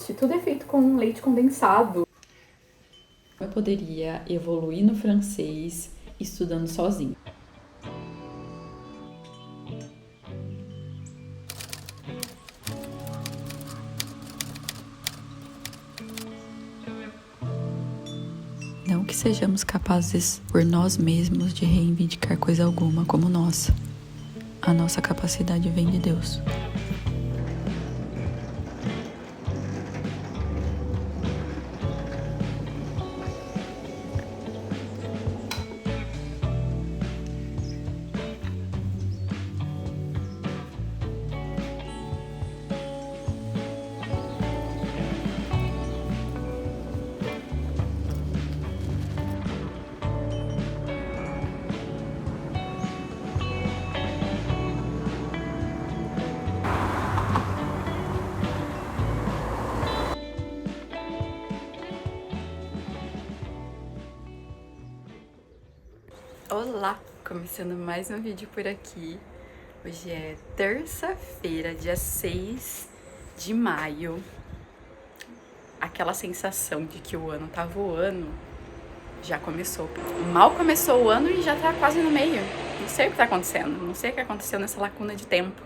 iogurte, tudo é feito com leite condensado. Eu poderia evoluir no francês estudando sozinho. Não que sejamos capazes por nós mesmos de reivindicar coisa alguma como nossa. A nossa capacidade vem de Deus. Olá! Começando mais um vídeo por aqui. Hoje é terça-feira, dia 6 de maio. Aquela sensação de que o ano tá voando já começou. Mal começou o ano e já tá quase no meio. Não sei o que tá acontecendo, não sei o que aconteceu nessa lacuna de tempo.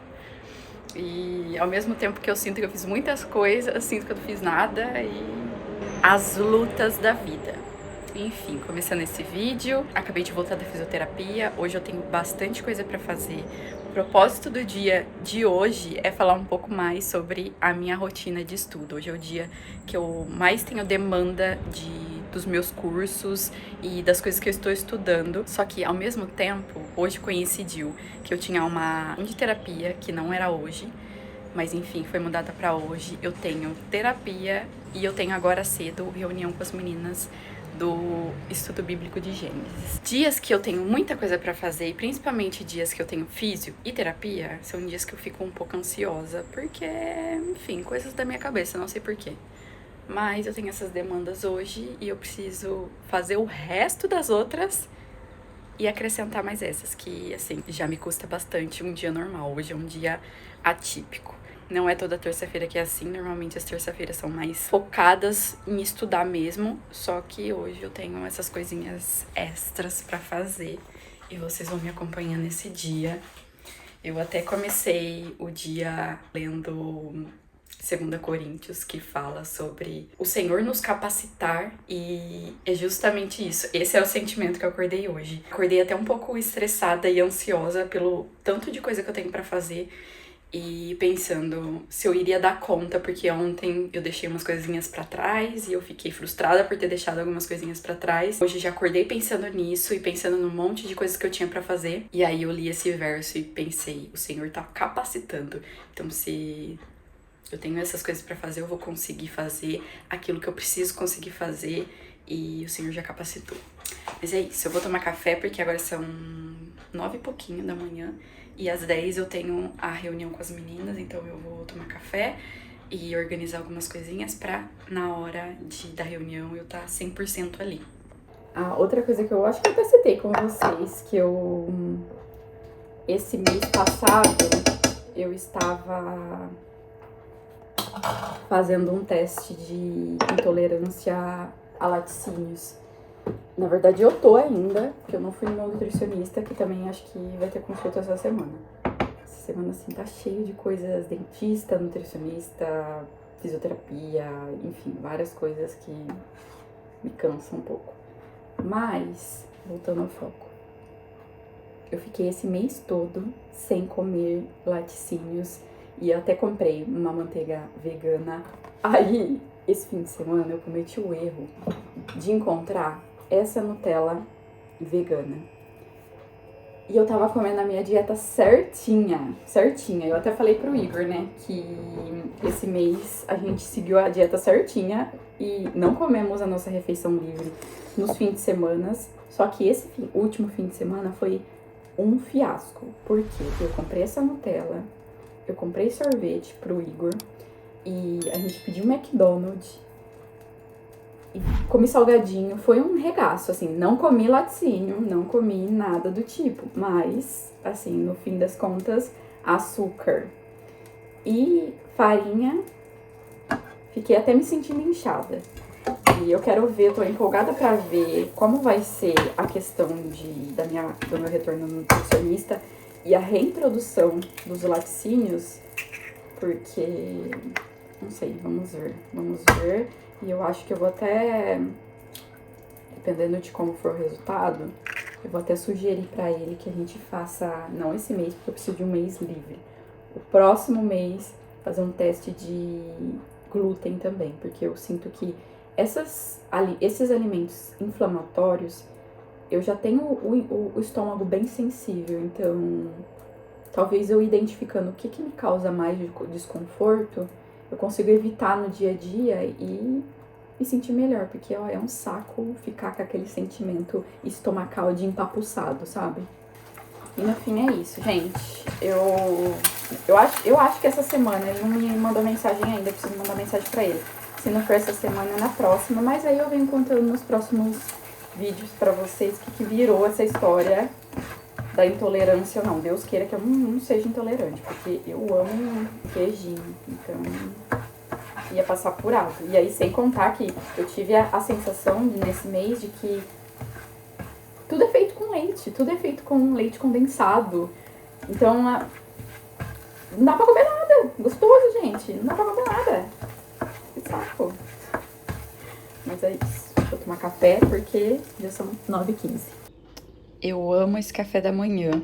E ao mesmo tempo que eu sinto que eu fiz muitas coisas, eu sinto que eu não fiz nada e as lutas da vida. Enfim, começando esse vídeo, acabei de voltar da fisioterapia, hoje eu tenho bastante coisa pra fazer. O propósito do dia de hoje é falar um pouco mais sobre a minha rotina de estudo. Hoje é o dia que eu mais tenho demanda dos meus cursos e das coisas que eu estou estudando. Só que, ao mesmo tempo, hoje coincidiu que eu tinha uma de terapia, que não era hoje, mas enfim, foi mudada pra hoje. Eu tenho terapia e eu tenho agora cedo reunião com as meninas do estudo bíblico de Gênesis. Dias que eu tenho muita coisa pra fazer, e principalmente dias que eu tenho físio e terapia, são dias que eu fico um pouco ansiosa, porque, enfim, coisas da minha cabeça, não sei porquê. Mas eu tenho essas demandas hoje e eu preciso fazer o resto das outras e acrescentar mais essas, que, assim, já me custa bastante um dia normal. Hoje é um dia atípico. Não é toda terça-feira que é assim, normalmente as terça-feiras são mais focadas em estudar mesmo, só que hoje eu tenho essas coisinhas extras pra fazer e vocês vão me acompanhar nesse dia. Eu até comecei o dia lendo 2 Coríntios, que fala sobre o Senhor nos capacitar, e é justamente isso. Esse é o sentimento que eu acordei hoje. Acordei até um pouco estressada e ansiosa pelo tanto de coisa que eu tenho pra fazer e pensando se eu iria dar conta, porque ontem eu deixei umas coisinhas pra trás e eu fiquei frustrada por ter deixado algumas coisinhas pra trás. Hoje já acordei pensando nisso e pensando num monte de coisas que eu tinha pra fazer. E aí eu li esse verso e pensei, o Senhor tá capacitando. Então se eu tenho essas coisas pra fazer, eu vou conseguir fazer aquilo que eu preciso conseguir fazer e o Senhor já capacitou. Mas é isso, eu vou tomar café porque agora são 9 e pouquinho da manhã e às 10 eu tenho a reunião com as meninas, então eu vou tomar café e organizar algumas coisinhas pra, na hora da reunião, eu tá 100% ali. Ah, outra coisa que eu acho que eu até citei com vocês, que esse mês passado, eu estava fazendo um teste de intolerância a laticínios. Na verdade, eu tô ainda, porque eu não fui no meu nutricionista, que também acho que vai ter consulta essa semana. Essa semana, assim, tá cheio de coisas, dentista, nutricionista, fisioterapia, enfim, várias coisas que me cansam um pouco. Mas, voltando ao foco, eu fiquei esse mês todo sem comer laticínios e eu até comprei uma manteiga vegana. Aí, esse fim de semana, eu cometi o erro de encontrar essa Nutella vegana. E eu tava comendo a minha dieta certinha. Eu até falei pro Igor, né, que esse mês a gente seguiu a dieta certinha e não comemos a nossa refeição livre nos fins de semana. Só que esse último fim de semana foi um fiasco. Porque eu comprei essa Nutella, eu comprei sorvete pro Igor e a gente pediu um McDonald's. E comi salgadinho, foi um regaço, assim, não comi laticínio, não comi nada do tipo, mas, assim, no fim das contas, açúcar e farinha fiquei até me sentindo inchada. E eu quero ver, tô empolgada pra ver como vai ser a questão do meu retorno nutricionista e a reintrodução dos laticínios, porque, não sei, vamos ver. E eu acho que eu vou até, dependendo de como for o resultado, eu vou até sugerir pra ele que a gente faça, não esse mês, porque eu preciso de um mês livre. O próximo mês, fazer um teste de glúten também, porque eu sinto que esses alimentos inflamatórios, eu já tenho o estômago bem sensível, então talvez eu identificando o que me causa mais desconforto, eu consigo evitar no dia a dia e me sentir melhor, porque ó, é um saco ficar com aquele sentimento estomacal de empapuçado, sabe? E no fim é isso, gente. Eu acho que essa semana ele não me mandou mensagem ainda, eu preciso mandar mensagem pra ele. Se não for essa semana, é na próxima, mas aí eu venho contando nos próximos vídeos pra vocês o que virou essa história da intolerância ou não. Deus queira que eu não seja intolerante, porque eu amo queijinho, então ia passar por alto. E aí, sem contar que eu tive a sensação nesse mês de que tudo é feito com leite, tudo é feito com leite condensado. Então, não dá pra comer nada. Gostoso, gente. Não dá pra comer nada. Que saco. Mas é isso. Deixa eu tomar café porque já são 9h15. Eu amo esse café da manhã.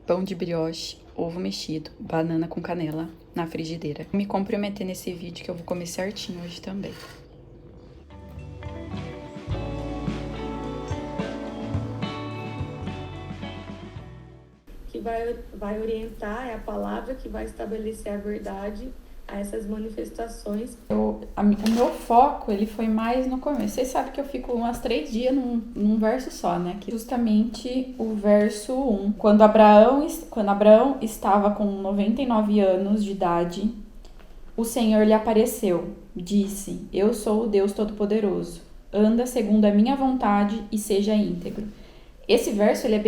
Pão de brioche, ovo mexido, banana com canela na frigideira. Vou me comprometer nesse vídeo que eu vou comer certinho hoje também. Que vai orientar, é a palavra que vai estabelecer a verdade a essas manifestações. O meu foco, ele foi mais no começo. Vocês sabem que eu fico umas 3 dias num verso só, né? Que justamente o verso 1. Quando Abraão estava com 99 anos de idade, o Senhor lhe apareceu. Disse, eu sou o Deus Todo-Poderoso. Anda segundo a minha vontade e seja íntegro. Esse verso, ele é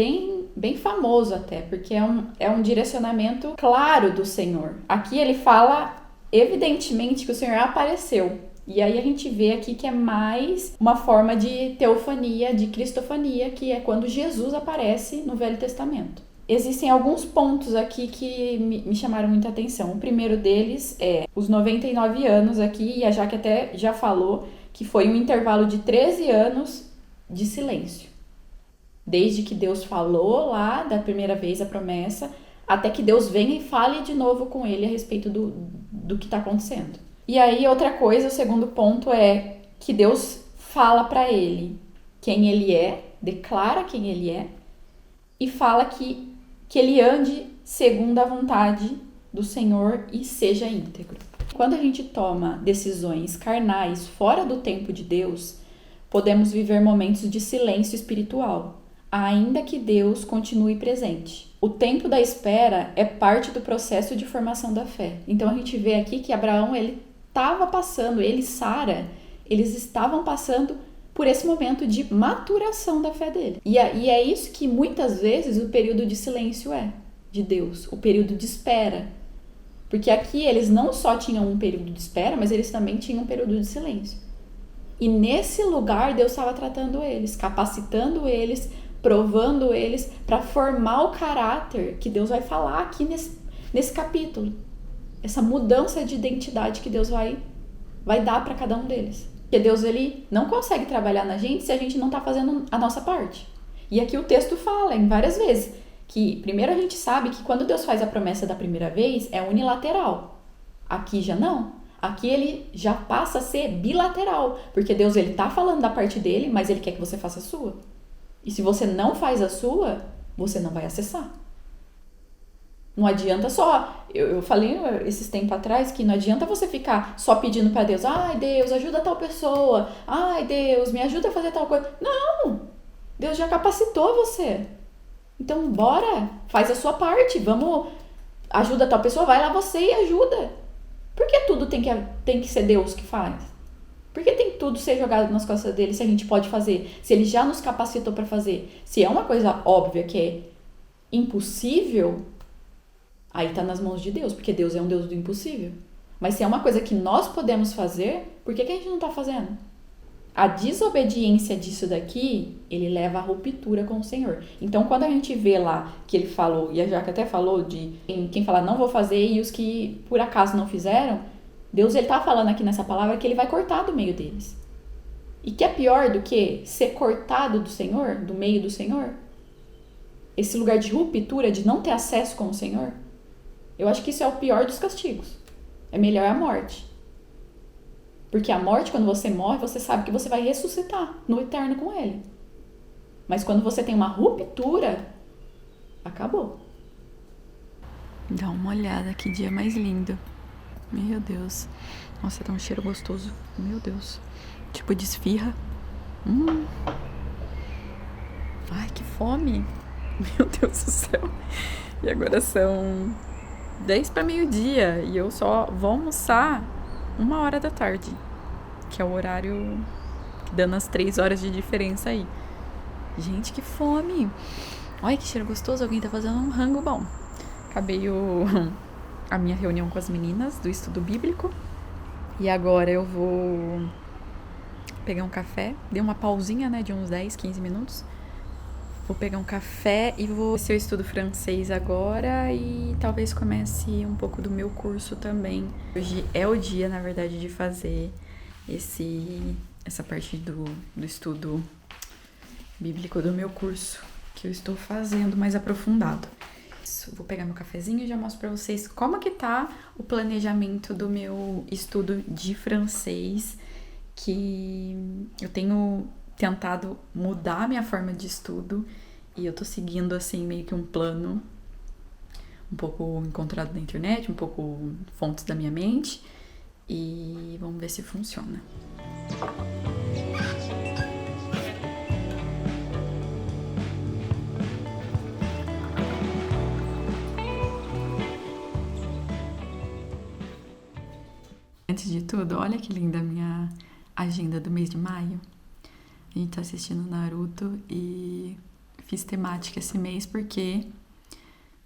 bem famoso até, porque é um direcionamento claro do Senhor. Aqui ele fala evidentemente que o Senhor apareceu. E aí a gente vê aqui que é mais uma forma de teofania, de cristofania, que é quando Jesus aparece no Velho Testamento. Existem alguns pontos aqui que me chamaram muita atenção. O primeiro deles é os 99 anos aqui, e a Jaque até já falou que foi um intervalo de 13 anos de silêncio. Desde que Deus falou lá da primeira vez a promessa, até que Deus venha e fale de novo com ele a respeito do que está acontecendo. E aí, outra coisa, o segundo ponto é que Deus fala para ele quem ele é, declara quem ele é, e fala que ele ande segundo a vontade do Senhor e seja íntegro. Quando a gente toma decisões carnais fora do tempo de Deus, podemos viver momentos de silêncio espiritual, ainda que Deus continue presente. O tempo da espera é parte do processo de formação da fé. Então a gente vê aqui que Abraão, ele e Sara, eles estavam passando por esse momento de maturação da fé dele. E é isso que muitas vezes o período de silêncio é de Deus, o período de espera. Porque aqui eles não só tinham um período de espera, mas eles também tinham um período de silêncio. E nesse lugar Deus estava tratando eles, capacitando eles, provando eles para formar o caráter que Deus vai falar aqui nesse capítulo. Essa mudança de identidade que Deus vai dar para cada um deles. Porque Deus, ele não consegue trabalhar na gente se a gente não está fazendo a nossa parte. E aqui o texto fala em várias vezes que primeiro a gente sabe que quando Deus faz a promessa da primeira vez é unilateral. Aqui já não. Aqui ele já passa a ser bilateral, porque Deus, ele tá falando da parte dele, mas ele quer que você faça a sua. E se você não faz a sua, você não vai acessar. Não adianta só, eu falei esses tempos atrás que não adianta você ficar só pedindo para Deus, ai Deus, ajuda tal pessoa, ai Deus, me ajuda a fazer tal coisa. Não, Deus já capacitou você. Então bora, faz a sua parte, vamos, ajuda tal pessoa, vai lá você e ajuda. Por que tudo tem que ser Deus que faz? Por que tem que tudo ser jogado nas costas dele se a gente pode fazer? Se ele já nos capacitou para fazer? Se é uma coisa óbvia que é impossível, aí tá nas mãos de Deus, porque Deus é um Deus do impossível. Mas se é uma coisa que nós podemos fazer, por que a gente não está fazendo? A desobediência disso daqui, ele leva à ruptura com o Senhor. Então, quando a gente vê lá que ele falou, e a Jaque até falou de quem fala não vou fazer e os que por acaso não fizeram, Deus ele tá falando aqui nessa palavra que ele vai cortar do meio deles. E que é pior do que ser cortado do Senhor, do meio do Senhor? Esse lugar de ruptura, de não ter acesso com o Senhor? Eu acho que isso é o pior dos castigos. É melhor a morte. Porque a morte, quando você morre, você sabe que você vai ressuscitar no eterno com ele. Mas quando você tem uma ruptura, acabou. Dá uma olhada, que dia mais lindo. Meu Deus. Nossa, tá um cheiro gostoso. Meu Deus. Tipo de esfirra. Ai, que fome. Meu Deus do céu. E agora são 10 para meio-dia. E eu só vou almoçar 1h da tarde. Que é o horário dando as 3 horas de diferença aí. Gente, que fome. Olha que cheiro gostoso. Alguém tá fazendo um rango bom. Acabei a minha reunião com as meninas do estudo bíblico. E agora eu vou pegar um café. Dei uma pausinha, né, de uns 10, 15 minutos. Vou pegar um café e vou ver se eu estudo francês agora e talvez comece um pouco do meu curso também. Hoje é o dia, na verdade, de fazer essa parte do estudo bíblico do meu curso, que eu estou fazendo mais aprofundado. Vou pegar meu cafezinho e já mostro pra vocês como que tá o planejamento do meu estudo de francês, que eu tenho tentado mudar a minha forma de estudo e eu tô seguindo assim meio que um plano um pouco encontrado na internet, um pouco fontes da minha mente e vamos ver se funciona. Antes de tudo, olha que linda a minha agenda do mês de maio. A gente tá assistindo Naruto e fiz temática esse mês porque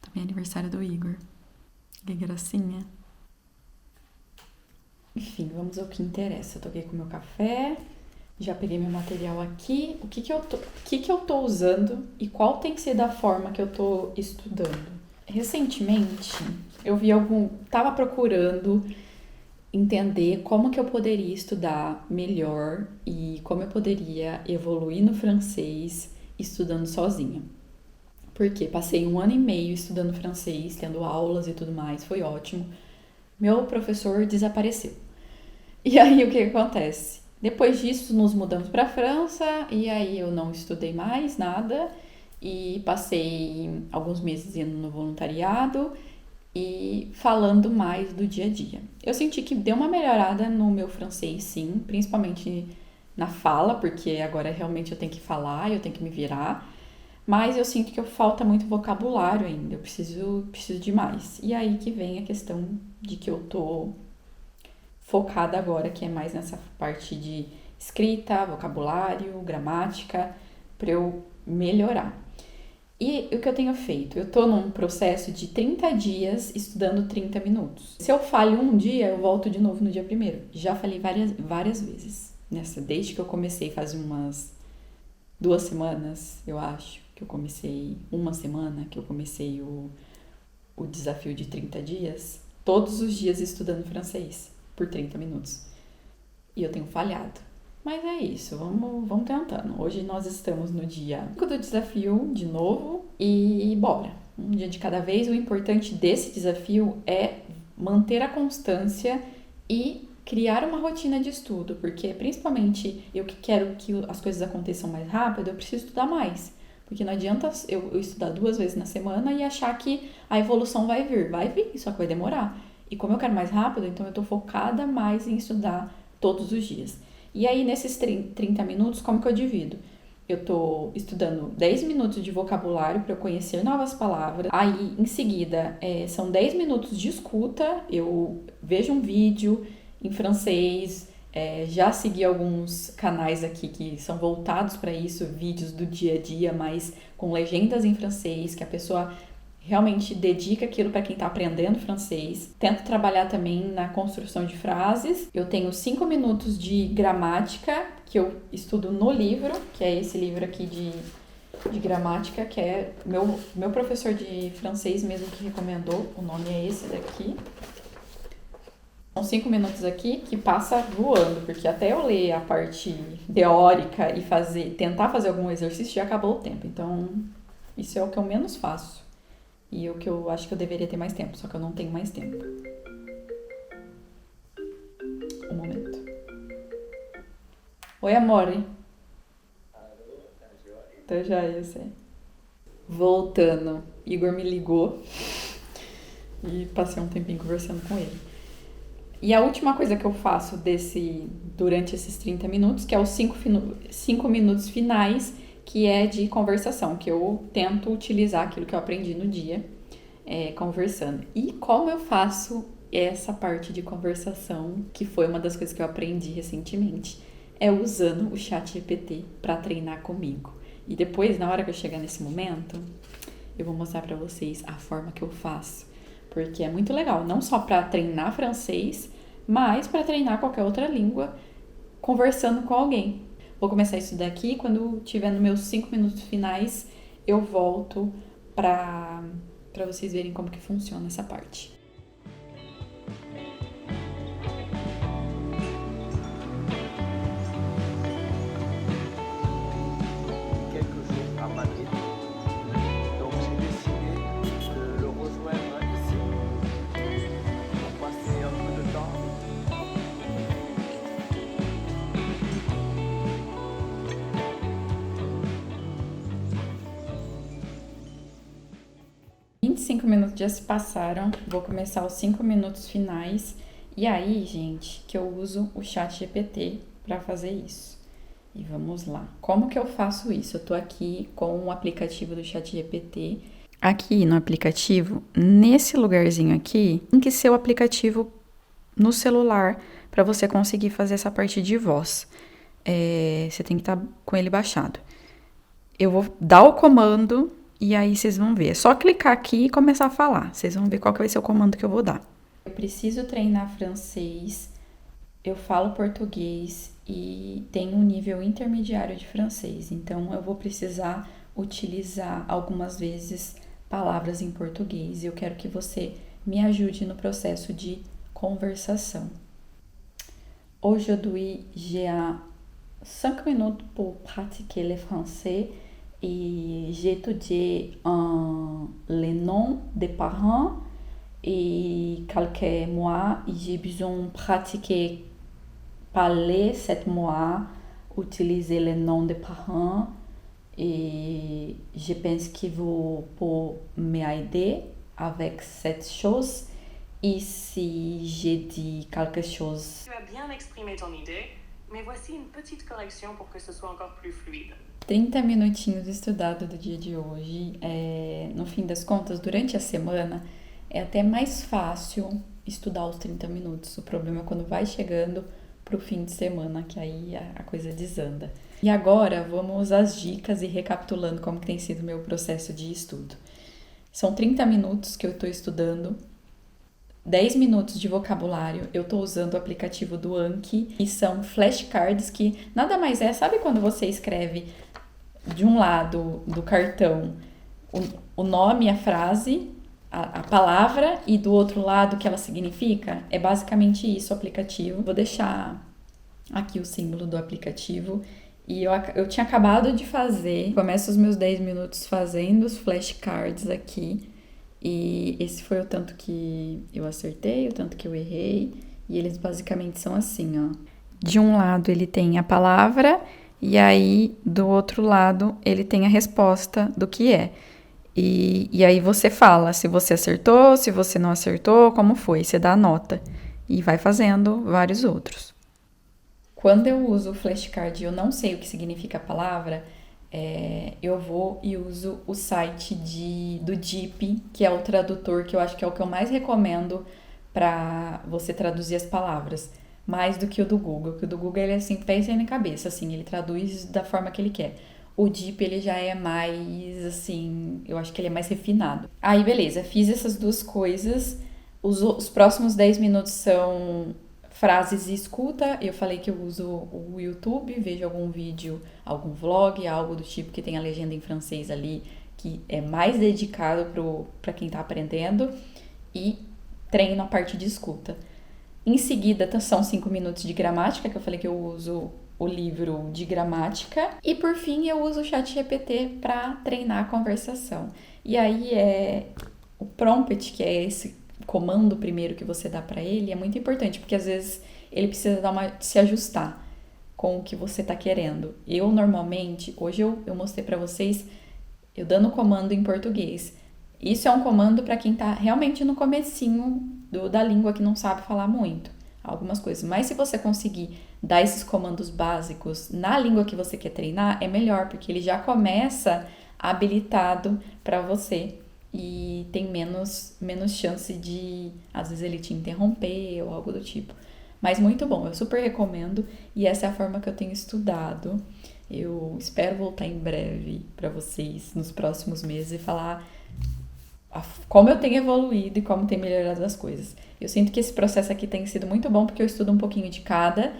também é aniversário do Igor. Que gracinha. Enfim, vamos ao que interessa. Eu toquei com meu café, já peguei meu material aqui. O que eu tô usando e qual tem sido a forma que eu tô estudando? Recentemente, eu tava procurando entender como que eu poderia estudar melhor e como eu poderia evoluir no francês estudando sozinha. Porque passei 1 ano e meio estudando francês, tendo aulas e tudo mais, foi ótimo. Meu professor desapareceu. E aí o que acontece? Depois disso nos mudamos para a França e aí eu não estudei mais nada e passei alguns meses indo no voluntariado e falando mais do dia a dia. Eu senti que deu uma melhorada no meu francês, sim, principalmente na fala, porque agora realmente eu tenho que falar, eu tenho que me virar, mas eu sinto que falta muito vocabulário ainda, eu preciso de mais. E aí que vem a questão de que eu tô focada agora, que é mais nessa parte de escrita, vocabulário, gramática, para eu melhorar. E o que eu tenho feito? Eu tô num processo de 30 dias estudando 30 minutos. Se eu falho um dia, eu volto de novo no dia 1º. Já falei várias vezes. Desde que eu comecei faz umas 2 semanas, eu acho, que eu comecei, 1 semana que eu comecei o desafio de 30 dias, todos os dias estudando francês por 30 minutos. E eu tenho falhado. Mas é isso, vamos tentando. Hoje nós estamos no dia 5 do desafio, de novo, e bora. Um dia de cada vez. O importante desse desafio é manter a constância e criar uma rotina de estudo, porque principalmente eu que quero que as coisas aconteçam mais rápido, eu preciso estudar mais. Porque não adianta eu estudar 2 vezes na semana e achar que a evolução vai vir, só que vai demorar. E como eu quero mais rápido, então eu tô focada mais em estudar todos os dias. E aí, nesses 30 minutos, como que eu divido? Eu tô estudando 10 minutos de vocabulário para eu conhecer novas palavras. Aí, em seguida, são 10 minutos de escuta. Eu vejo um vídeo em francês. Já segui alguns canais aqui que são voltados para isso, vídeos do dia a dia, mas com legendas em francês, que a pessoa realmente dedica aquilo para quem está aprendendo francês. Tento trabalhar também na construção de frases. Eu tenho 5 minutos de gramática, que eu estudo no livro, que é esse livro aqui de gramática, que é meu professor de francês mesmo que recomendou. O nome é esse daqui. São 5 minutos aqui que passa voando, porque até eu ler a parte teórica e tentar fazer algum exercício, já acabou o tempo. Então, isso é o que eu menos faço. E o que eu acho que eu deveria ter mais tempo, só que eu não tenho mais tempo. Um momento. Oi, amore. Tá joia, eu sei. Voltando, Igor me ligou e passei um tempinho conversando com ele. E a última coisa que eu faço durante esses 30 minutos, que é os 5 minutos finais, que é de conversação, que eu tento utilizar aquilo que eu aprendi no dia, conversando. E como eu faço essa parte de conversação, que foi uma das coisas que eu aprendi recentemente, é usando o ChatGPT para treinar comigo. E depois, na hora que eu chegar nesse momento, eu vou mostrar para vocês a forma que eu faço, porque é muito legal, não só para treinar francês, mas para treinar qualquer outra língua, conversando com alguém. Vou começar a estudar aqui, quando tiver nos meus 5 minutos finais, eu volto para vocês verem como que funciona essa parte. Os 25 minutos já se passaram, vou começar os 5 minutos finais. E aí, gente, que eu uso o ChatGPT para fazer isso. E vamos lá. Como que eu faço isso? Eu tô aqui com o aplicativo do ChatGPT. Aqui no aplicativo, nesse lugarzinho aqui, tem que ser o aplicativo no celular para você conseguir fazer essa parte de voz. Você tem que estar com ele baixado. Eu vou dar o comando e aí vocês vão ver. É só clicar aqui e começar a falar. Vocês vão ver qual que vai ser o comando que eu vou dar. Eu preciso treinar francês, eu falo português e tenho um nível intermediário de francês. Então, eu vou precisar utilizar algumas vezes palavras em português. E eu quero que você me ajude no processo de conversação. Aujourd'hui, j'ai 5 minutes pour pratiquer le français et j'ai étudié les noms des parents et quelques mois et j'ai besoin de pratiquer parler 7 mois, utiliser les noms des parents et je pense que vous pouvez m'aider avec cette chose. Et si j'ai dit quelque chose... Tu as bien exprimé ton idée, mais voici une petite correction pour que ce soit encore plus fluide. 30 minutinhos estudado do dia de hoje. No fim das contas, durante a semana, é até mais fácil estudar os 30 minutos. O problema é quando vai chegando pro fim de semana, que aí a coisa desanda. E agora, vamos às dicas e recapitulando como que tem sido o meu processo de estudo. São 30 minutos que eu estou estudando, 10 minutos de vocabulário. Eu estou usando o aplicativo do Anki, e são flashcards que nada mais é, sabe quando você escreve de um lado do cartão o nome, a frase, a palavra, e do outro lado o que ela significa? É basicamente isso o aplicativo. Vou deixar aqui o símbolo do aplicativo. E eu tinha acabado de fazer, começo os meus 10 minutos fazendo os flashcards aqui. E esse foi o tanto que eu acertei, o tanto que eu errei. E eles basicamente são assim, ó. De um lado ele tem a palavra, e aí do outro lado ele tem a resposta do que é. E aí você fala se você acertou, se você não acertou, como foi. Você dá a nota e vai fazendo vários outros. Quando eu uso o flashcard e eu não sei o que significa a palavra, eu vou e uso o site do Deep, que é o tradutor, que eu acho que é o que eu mais recomendo para você traduzir as palavras, mais do que o do Google. Porque o do Google ele é assim, pé e sem na cabeça, assim, ele traduz da forma que ele quer. O Deep, ele já é mais, assim, eu acho que ele é mais refinado. Aí, beleza, fiz essas duas coisas. Os próximos 10 minutos são frases e escuta. Eu falei que eu uso o YouTube, vejo algum vídeo, algum vlog, algo do tipo que tem a legenda em francês ali, que é mais dedicado para quem tá aprendendo. E treino a parte de escuta. Em seguida, são 5 minutos de gramática, que eu falei que eu uso o livro de gramática. E por fim, eu uso o ChatGPT para treinar a conversação. E aí o prompt, que é esse comando primeiro que você dá para ele, é muito importante, porque às vezes ele precisa se ajustar com o que você tá querendo. Eu normalmente, hoje eu mostrei para vocês, eu dando o comando em português. Isso é um comando para quem tá realmente no comecinho da língua, que não sabe falar muito, algumas coisas. Mas se você conseguir dar esses comandos básicos na língua que você quer treinar, é melhor, porque ele já começa habilitado para você e tem menos chance de, às vezes, ele te interromper ou algo do tipo. Mas muito bom, eu super recomendo e essa é a forma que eu tenho estudado. Eu espero voltar em breve para vocês nos próximos meses e falar como eu tenho evoluído e como tem melhorado as coisas. Eu sinto que esse processo aqui tem sido muito bom porque eu estudo um pouquinho de cada,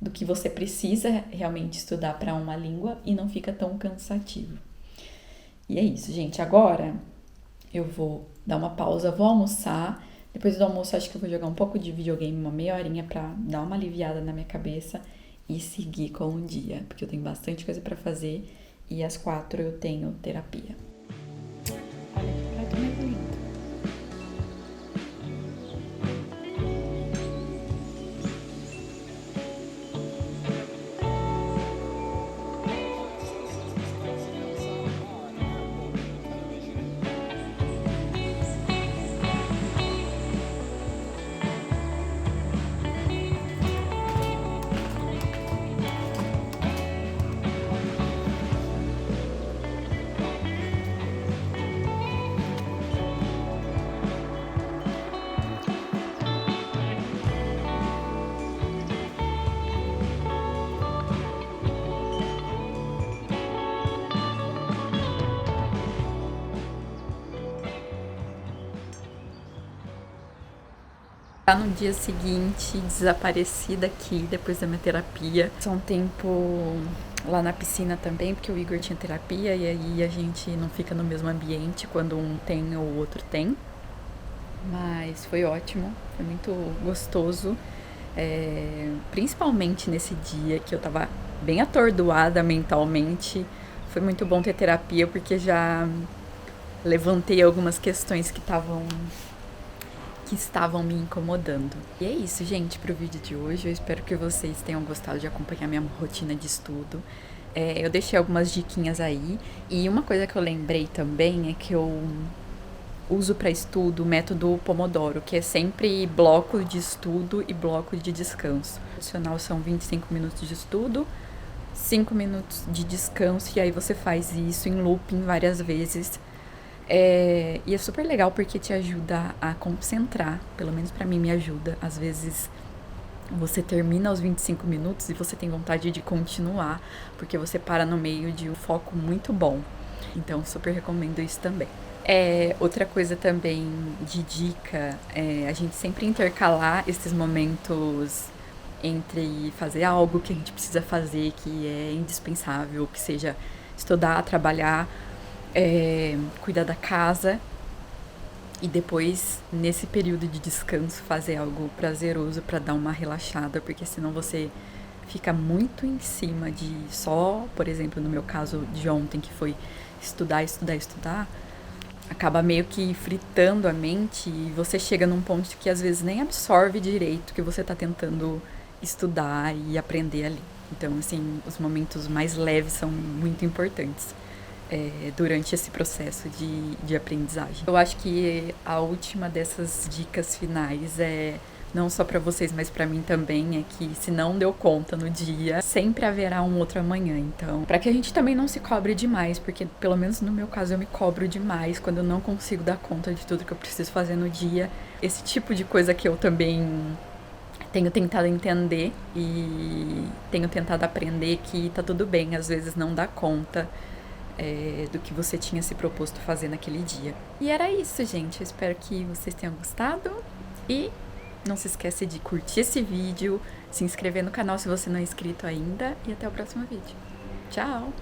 do que você precisa realmente estudar para uma língua e não fica tão cansativo. E é isso, gente. Agora eu vou dar uma pausa, vou almoçar. Depois do almoço acho que eu vou jogar um pouco de videogame, uma meia horinha para dar uma aliviada na minha cabeça e seguir com o dia, porque eu tenho bastante coisa para fazer e às 4 eu tenho terapia. Olha que prato mais lindo. Tá no dia seguinte, desaparecida aqui, depois da minha terapia. Passou um tempo lá na piscina também, porque o Igor tinha terapia e aí a gente não fica no mesmo ambiente quando um tem ou o outro tem. Mas foi ótimo, foi muito gostoso, principalmente nesse dia que eu tava bem atordoada mentalmente. Foi muito bom ter terapia porque já levantei algumas questões que estavam me incomodando. E é isso, gente, pro vídeo de hoje. Eu espero que vocês tenham gostado de acompanhar minha rotina de estudo. Eu deixei algumas diquinhas aí. E uma coisa que eu lembrei também é que eu uso para estudo o método Pomodoro, que é sempre bloco de estudo e bloco de descanso. O opcional são 25 minutos de estudo, 5 minutos de descanso, e aí você faz isso em looping várias vezes. E é super legal porque te ajuda a concentrar, pelo menos pra mim me ajuda. Às vezes você termina os 25 minutos e você tem vontade de continuar, porque você para no meio de um foco muito bom. Então super recomendo isso também. Outra coisa também de dica, a gente sempre intercalar esses momentos entre fazer algo que a gente precisa fazer, que é indispensável, que seja estudar, trabalhar, cuidar da casa e depois, nesse período de descanso, fazer algo prazeroso para dar uma relaxada, porque senão você fica muito em cima de só, por exemplo, no meu caso de ontem, que foi estudar, acaba meio que fritando a mente e você chega num ponto que às vezes nem absorve direito o que você tá tentando estudar e aprender ali. Então, assim, os momentos mais leves são muito importantes durante esse processo de aprendizagem. Eu acho que a última dessas dicas finais não só para vocês, mas para mim também, é que se não deu conta no dia, sempre haverá um outro amanhã. Então, para que a gente também não se cobre demais, porque pelo menos no meu caso eu me cobro demais quando eu não consigo dar conta de tudo que eu preciso fazer no dia. Esse tipo de coisa que eu também tenho tentado entender e tenho tentado aprender que tá tudo bem, às vezes não dá conta do que você tinha se proposto fazer naquele dia. E era isso, gente. Eu espero que vocês tenham gostado e não se esqueça de curtir esse vídeo, se inscrever no canal se você não é inscrito ainda e até o próximo vídeo. Tchau!